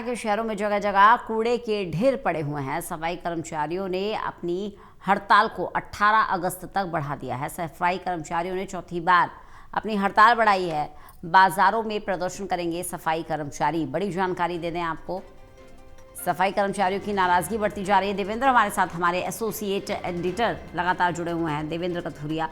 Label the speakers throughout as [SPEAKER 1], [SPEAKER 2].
[SPEAKER 1] के शहरों में जगह जगह कूड़े के ढेर पड़े हुए हैं। सफाई कर्मचारियों ने अपनी हड़ताल को 18 अगस्त तक बढ़ा दिया है। सफाई कर्मचारियों ने चौथी बार अपनी हड़ताल बढ़ाई है। बाजारों में प्रदर्शन करेंगे सफाई कर्मचारी। बड़ी जानकारी दे दें आपको, सफाई कर्मचारियों की नाराजगी बढ़ती जा रही है। देवेंद्र हमारे साथ, हमारे एसोसिएट एडिटर लगातार जुड़े हुए हैं, देवेंद्र कथुरिया।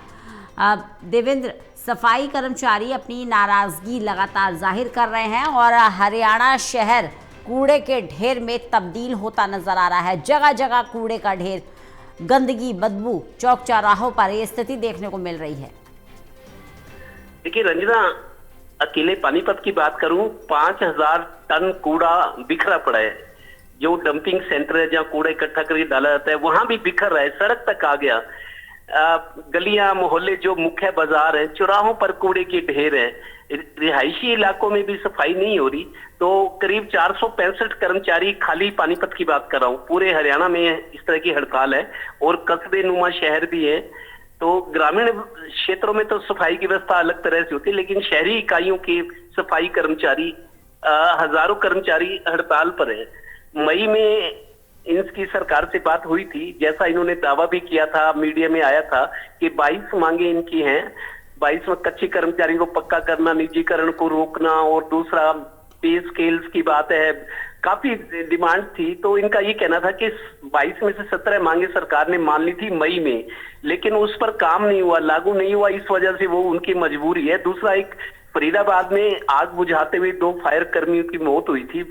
[SPEAKER 1] देवेंद्र, सफाई कर्मचारी अपनी नाराजगी लगातार जाहिर कर रहे हैं और हरियाणा शहर कूड़े के ढेर में तब्दील होता नजर आ रहा है। जगह जगह कूड़े का ढेर, गंदगी, बदबू, चौक चौराहों पर ये स्थिति देखने को मिल रही है।
[SPEAKER 2] देखिए रंजना, अकेले पानीपत की बात करूं, 5000 टन कूड़ा बिखरा पड़ा है। जो डंपिंग सेंटर है जहां कूड़ा इकट्ठा करके डाला जाता है, वहां भी बिखर रहा है, सड़क तक आ गया। गलियां, मोहल्ले, जो मुख्य बाजार है, चौराहों पर कूड़े के ढेर है। रिहायशी इलाकों में भी सफाई नहीं हो रही। तो करीब 465 कर्मचारी, खाली पानीपत की बात कर रहा हूँ, पूरे हरियाणा में इस तरह की हड़ताल है और कस्बे नुमा शहर भी है। तो ग्रामीण क्षेत्रों में तो सफाई की व्यवस्था अलग तरह से होती है, लेकिन शहरी इकाइयों के सफाई कर्मचारी, हजारों कर्मचारी हड़ताल पर है। मई में इनकी सरकार से बात हुई थी, जैसा इन्होंने दावा भी किया था, मीडिया में आया था कि 22 मांगे इनकी हैं। 22 में कच्चे कर्मचारी को पक्का करना, निजीकरण को रोकना और दूसरा पे स्केल्स की बात है। काफी डिमांड थी। तो इनका ये कहना था कि 22 में से 17 मांगे सरकार ने मान ली थी मई में, लेकिन उस पर काम नहीं हुआ, लागू नहीं हुआ। इस वजह से वो उनकी मजबूरी है। दूसरा, एक फरीदाबाद में आग बुझाते हुए 2 फायर कर्मियों की मौत हुई थी,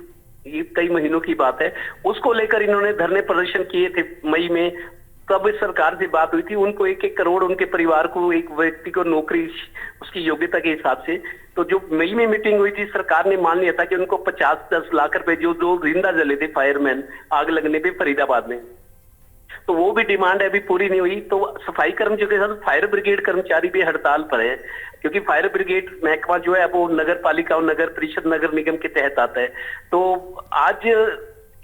[SPEAKER 2] ये कई महीनों की बात है। उसको लेकर इन्होंने धरने प्रदर्शन किए थे मई में। तब सरकार से बात हुई थी, उनको 1-1 करोड़ उनके परिवार को, एक व्यक्ति को नौकरी उसकी योग्यता के हिसाब से। तो जो मई में मीटिंग हुई थी, सरकार ने मान लिया था कि उनको 50-10 लाख रुपए, जो जिंदा जले थे फायरमैन आग लगने पे फरीदाबाद में, तो वो भी डिमांड है, अभी पूरी नहीं हुई। तो सफाई कर्मचारियों के साथ फायर ब्रिगेड कर्मचारी भी हड़ताल पर है, क्योंकि फायर ब्रिगेड महकमा जो है वो नगर पालिका और नगर परिषद, नगर निगम के तहत आता है। तो आज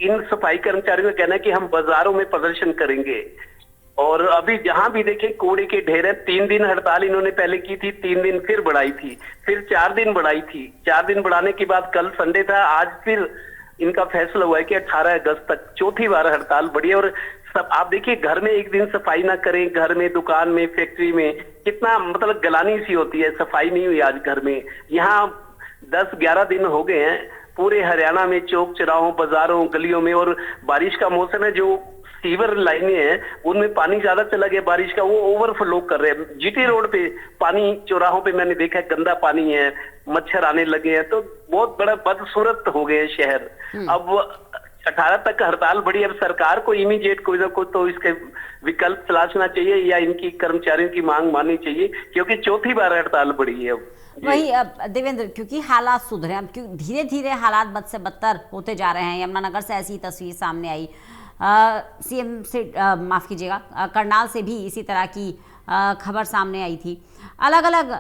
[SPEAKER 2] इन सफाई कर्मचारियों का कहना है कि हम बाजारों में प्रदर्शन करेंगे। और अभी जहां भी देखें कूड़े के ढेर है। 3 दिन हड़ताल इन्होंने पहले की थी, 3 दिन फिर बढ़ाई थी, फिर 4 दिन बढ़ाई थी। 4 दिन बढ़ाने के बाद कल संडे था, आज फिर इनका फैसला हुआ है कि 18 अगस्त तक चौथी बार हड़ताल बढ़ी है। और सब आप देखिए, घर में एक दिन सफाई ना करें, घर में, दुकान में, फैक्ट्री में कितना मतलब गलानी सी होती है। सफाई नहीं हुई आज घर में। यहाँ 10-11 दिन हो गए हैं पूरे हरियाणा में, चौक चौराहों, बाजारों, गलियों में। और बारिश का मौसम है, जो सीवर लाइनें हैं उनमें पानी ज्यादा चला गया बारिश का, वो ओवरफ्लो कर रहे हैं। जीटी रोड पे पानी, चौराहों पे मैंने देखा गंदा पानी है, मच्छर आने लगे हैं। तो बहुत बड़ा बदसूरत हो गए शहर। अब 18 तक हड़ताल बढ़ी। अब सरकार को इमीडिएट कोई ना कोई तो इसके विकल्प तलाशना चाहिए, या इनकी कर्मचारियों की मांग माननी चाहिए, क्योंकि चौथी बार हड़ताल बढ़ी है।
[SPEAKER 1] वही देवेंद्र, क्योंकि हालात सुधरे, अब क्योंकि धीरे धीरे हालात बद से बदतर होते जा रहे हैं। यमुनानगर से ऐसी तस्वीर सामने आई, सीएम से माफ कीजिएगा, करनाल से भी इसी तरह की खबर सामने आई थी। अलग अलग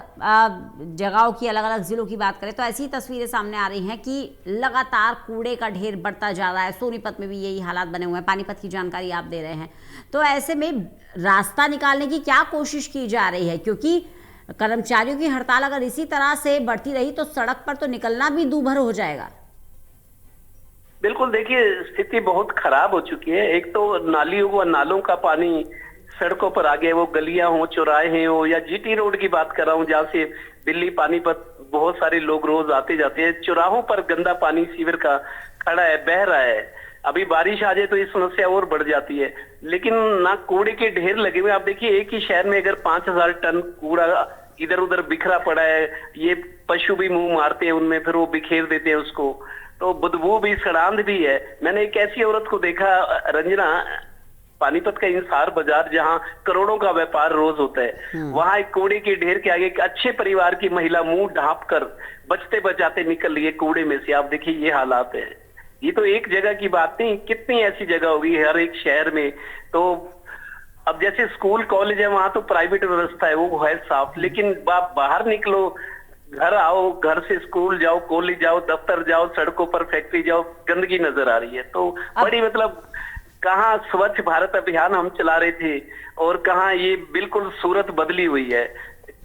[SPEAKER 1] जगहों की, अलग अलग जिलों की बात करें तो ऐसी तस्वीरें सामने आ रही हैं कि लगातार कूड़े का ढेर बढ़ता जा रहा है। सोनीपत में भी यही हालात बने हुए हैं। पानीपत की जानकारी आप दे रहे हैं। तो ऐसे में रास्ता निकालने की क्या कोशिश की जा रही है? क्योंकि कर्मचारियों की हड़ताल अगर इसी तरह से बढ़ती रही तो सड़क पर तो निकलना भी दूभर हो जाएगा।
[SPEAKER 2] बिल्कुल, देखिए स्थिति बहुत खराब हो चुकी है। एक तो नालियों व नालों का पानी सड़कों पर आ गया, वो गलियां हो, चौराहे हो, या जीटी रोड की बात कर रहा हूँ, जहाँ से दिल्ली पानीपत बहुत सारे लोग रोज आते जाते हैं। चौराहों पर गंदा पानी सीवर का खड़ा है, बह रहा है। अभी बारिश आ जाए तो ये समस्या और बढ़ जाती है। लेकिन ना कूड़े के ढेर लगे हुए। आप देखिए, एक ही शहर में अगर 5000 टन कूड़ा इधर उधर बिखरा पड़ा है, ये पशु भी मुंह मारते हैं उनमें, फिर वो बिखेर देते हैं उसको, तो बदबू भी, सड़ांध भी है। मैंने एक ऐसी औरत को देखा रंजना, पानीपत का इंसार बाजार, जहां करोड़ों का व्यापार रोज होता है, वहां एक कूड़े के ढेर के आगे एक अच्छे परिवार की महिला मुंह ढांप कर बचते बचाते निकल रही है कूड़े में से। आप देखिए ये हालात है। ये तो एक जगह की बात नहीं, कितनी ऐसी जगह होगी हर एक शहर में। तो अब जैसे स्कूल कॉलेज है, वहां तो प्राइवेट व्यवस्था है, वो है साफ, लेकिन आप बाहर निकलो, घर आओ, घर से स्कूल जाओ, कॉलेज जाओ, दफ्तर जाओ, सड़कों पर फैक्ट्री जाओ, गंदगी नजर आ रही है। तो बड़ी मतलब कहाँ स्वच्छ भारत अभियान हम चला रहे थे और कहाँ ये बिल्कुल सूरत बदली हुई है।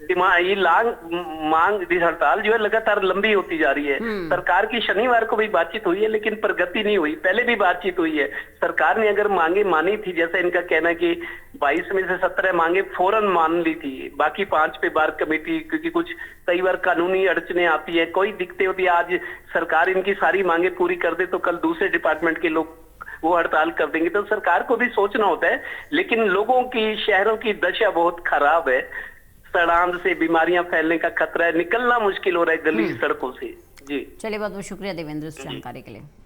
[SPEAKER 2] ये मांग इस हड़ताल जो है लगातार लंबी होती जा रही है। सरकार की शनिवार को भी बातचीत हुई है लेकिन प्रगति नहीं हुई। पहले भी बातचीत हुई है, सरकार ने अगर मांगे मानी थी, जैसा इनका कहना है कि 22 में से 17 मांगे फौरन मान ली थी, बाकी 5 पे बार कमेटी, क्योंकि कुछ कई बार कानूनी अड़चने आती है, कोई दिक्कतें होती है। आज सरकार इनकी सारी मांगे पूरी कर दे तो कल दूसरे डिपार्टमेंट के लोग वो हड़ताल कर देंगे, तो सरकार को भी सोचना होता है। लेकिन लोगों की, शहरों की दशा बहुत खराब है, सड़ांध से बीमारियां फैलने का खतरा है, निकलना मुश्किल हो रहा है गली सड़कों से। जी
[SPEAKER 1] चलिए, बहुत बहुत शुक्रिया देवेंद्र इस जानकारी के लिए।